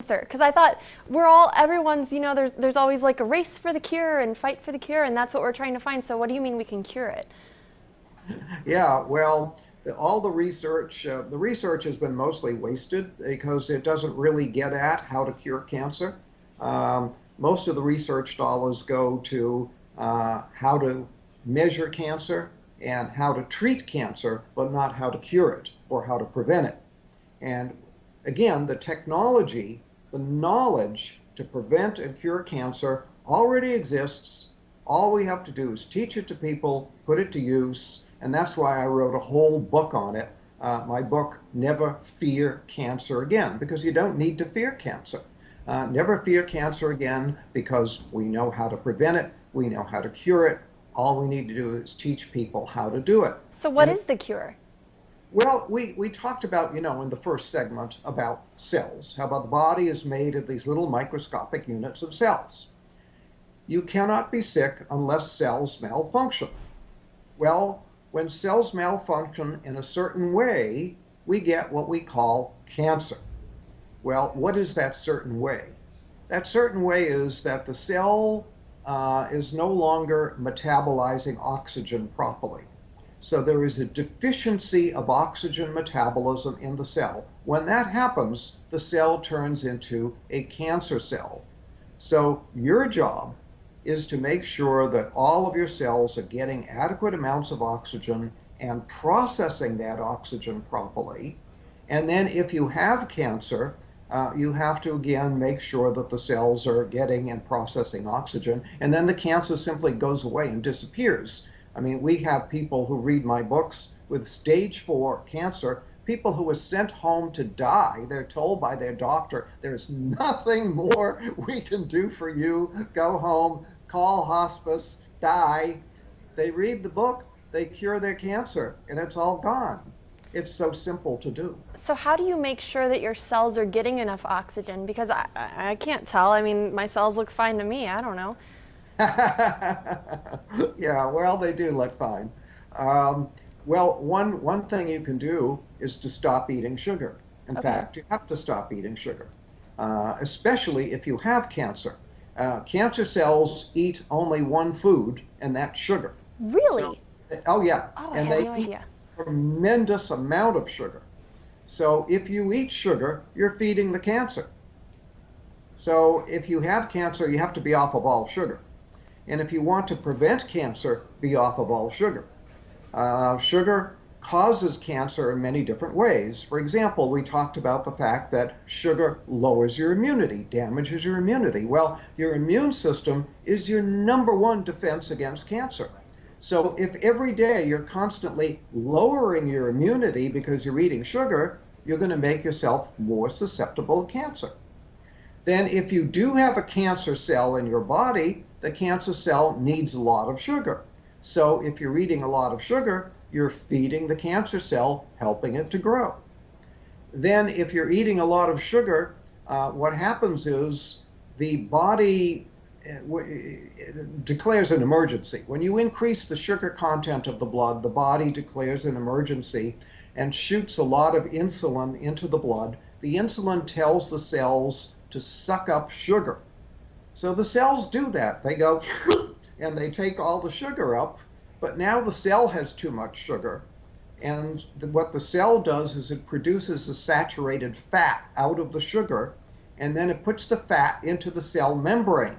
cancer? Because I thought everyone's, there's always like a race for the cure and fight for the cure, and that's what we're trying to find. So what do you mean we can cure it? Yeah, well, all the research has been mostly wasted because it doesn't really get at how to cure cancer. Most of the research dollars go to how to measure cancer and how to treat cancer, but not how to cure it or how to prevent it. And again, the technology, the knowledge to prevent and cure cancer already exists. All we have to do is teach it to people, put it to use, and that's why I wrote a whole book on it. My book, Never Fear Cancer Again, because you don't need to fear cancer. Never fear cancer again because we know how to prevent it, we know how to cure it. All we need to do is teach people how to do it. So what is the cure? Well, we talked about, in the first segment about cells, how about the body is made of these little microscopic units of cells. You cannot be sick unless cells malfunction. Well, when cells malfunction in a certain way, we get what we call cancer. Well, what is that certain way? That certain way is that the cell is no longer metabolizing oxygen properly. So there is a deficiency of oxygen metabolism in the cell. When that happens, the cell turns into a cancer cell. So your job is to make sure that all of your cells are getting adequate amounts of oxygen and processing that oxygen properly. And then if you have cancer, you have to again make sure that the cells are getting and processing oxygen, and then the cancer simply goes away and disappears. I mean, we have people who read my books with stage 4 cancer, people who are sent home to die. They're told by their doctor, there's nothing more we can do for you. Go home, call hospice, die. They read the book, they cure their cancer, and it's all gone. It's so simple to do. So how do you make sure that your cells are getting enough oxygen? Because I can't tell. I mean, my cells look fine to me. I don't know. Yeah, well, they do look fine. Well, one thing you can do is to stop eating sugar. In fact, you have to stop eating sugar, especially if you have cancer. Cancer cells eat only one food, and that's sugar. Really? Oh, yeah. Oh, And I had they no eat idea. a tremendous amount of sugar. So if you eat sugar, you're feeding the cancer. So if you have cancer, you have to be off of all sugar. And if you want to prevent cancer, be off of all sugar. Sugar causes cancer in many different ways. For example, we talked about the fact that sugar lowers your immunity, damages your immunity. Well, your immune system is your number one defense against cancer. So if every day you're constantly lowering your immunity because you're eating sugar, you're going to make yourself more susceptible to cancer. Then if you do have a cancer cell in your body, the cancer cell needs a lot of sugar. So if you're eating a lot of sugar, you're feeding the cancer cell, helping it to grow. Then if you're eating a lot of sugar, what happens is the body declares an emergency. When you increase the sugar content of the blood, the body declares an emergency and shoots a lot of insulin into the blood. The insulin tells the cells to suck up sugar. So the cells do that. They go and they take all the sugar up, but now the cell has too much sugar. And what the cell does is it produces a saturated fat out of the sugar, and then it puts the fat into the cell membrane.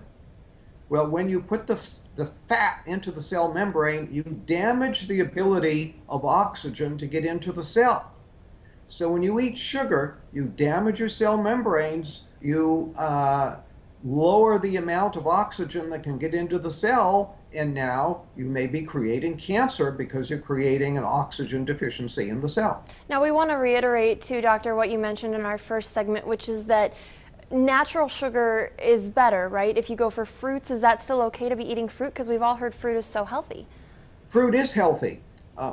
Well, when you put the fat into the cell membrane, you damage the ability of oxygen to get into the cell. So when you eat sugar, you damage your cell membranes, you lower the amount of oxygen that can get into the cell, and now you may be creating cancer because you're creating an oxygen deficiency in the cell. Now we want to reiterate too, Doctor, what you mentioned in our first segment, which is that natural sugar is better, right? If you go for fruits, is that still okay to be eating fruit? Because we've all heard fruit is so healthy. Fruit is healthy.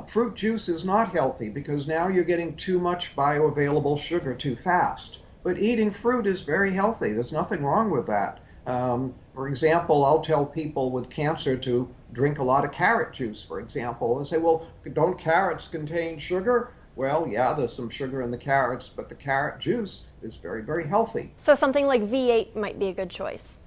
Fruit juice is not healthy because now you're getting too much bioavailable sugar too fast. But eating fruit is very healthy. There's nothing wrong with that. For example, I'll tell people with cancer to drink a lot of carrot juice, for example, and say, well, don't carrots contain sugar? Well, yeah, there's some sugar in the carrots, but the carrot juice is very, very healthy. So something like V8 might be a good choice.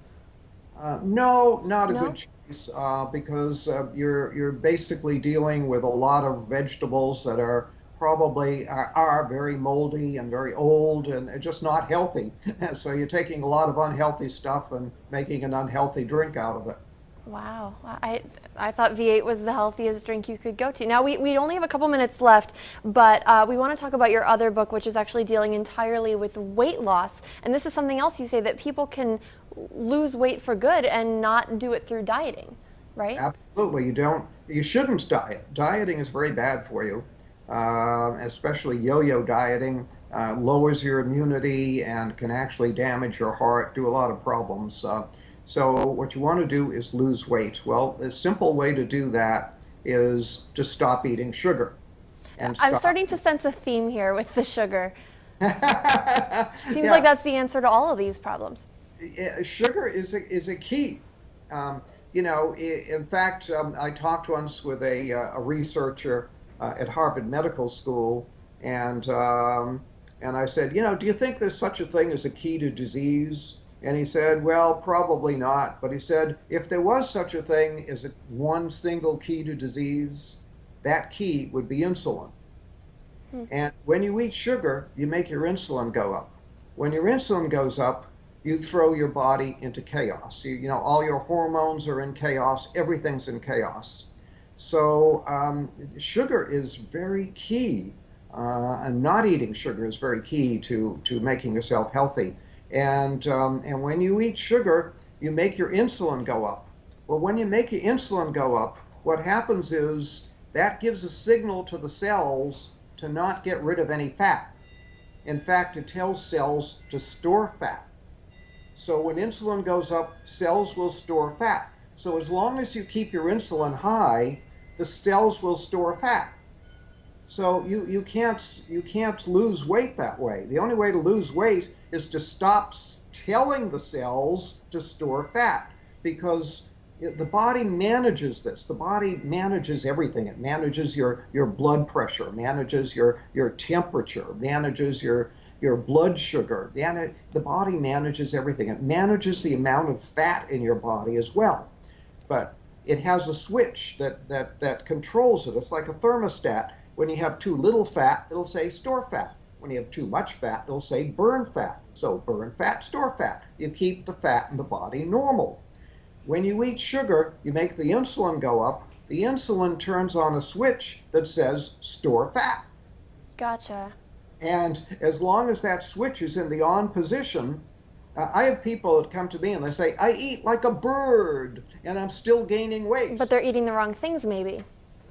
No, not a good No? choice because you're basically dealing with a lot of vegetables that are probably are very moldy and very old and just not healthy. So you're taking a lot of unhealthy stuff and making an unhealthy drink out of it. Wow. I thought V8 was the healthiest drink you could go to. Now, we only have a couple minutes left, but we want to talk about your other book, which is actually dealing entirely with weight loss. And this is something else you say, that people can lose weight for good and not do it through dieting, right? Absolutely, you shouldn't diet. Dieting is very bad for you, especially yo-yo dieting. Lowers your immunity and can actually damage your heart, do a lot of problems. So what you want to do is lose weight. Well, the simple way to do that is to stop eating sugar and I'm stop. starting to sense a theme here with the sugar. Seems like Yeah, that's the answer to all of these problems. sugar is a key. In fact, I talked once with a researcher at Harvard Medical School, and I said, do you think there's such a thing as a key to disease? And he said, well, probably not. But he said, if there was such a thing as one single key to disease, that key would be insulin. And when you eat sugar, you make your insulin go up. When your insulin goes up, you throw your body into chaos. All your hormones are in chaos. Everything's in chaos. So sugar is very key, and not eating sugar is very key to making yourself healthy. And when you eat sugar, you make your insulin go up. Well, when you make your insulin go up, what happens is that gives a signal to the cells to not get rid of any fat. In fact, it tells cells to store fat. So when insulin goes up, cells will store fat. So as long as you keep your insulin high, the cells will store fat. So you can't lose weight that way. The only way to lose weight is to stop telling the cells to store fat, because the body manages this. The body manages everything. It manages your blood pressure, manages your temperature, manages your blood sugar. The body manages everything. It manages the amount of fat in your body as well. But it has a switch that controls it. It's like a thermostat. When you have too little fat, it'll say store fat. When you have too much fat, it'll say burn fat. So burn fat, store fat. You keep the fat in the body normal. When you eat sugar, you make the insulin go up. The insulin turns on a switch that says store fat. Gotcha. And as long as that switch is in the on position, I have people that come to me and they say, I eat like a bird and I'm still gaining weight. But they're eating the wrong things, maybe.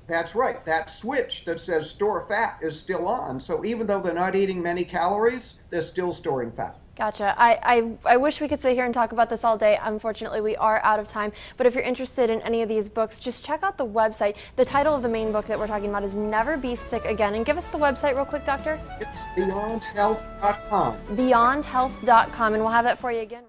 That's right. That switch that says store fat is still on. So even though they're not eating many calories, they're still storing fat. Gotcha. I wish we could sit here and talk about this all day. Unfortunately, we are out of time. But if you're interested in any of these books, just check out the website. The title of the main book that we're talking about is Never Be Sick Again. And give us the website real quick, Doctor. It's beyondhealth.com. Beyondhealth.com. And we'll have that for you again.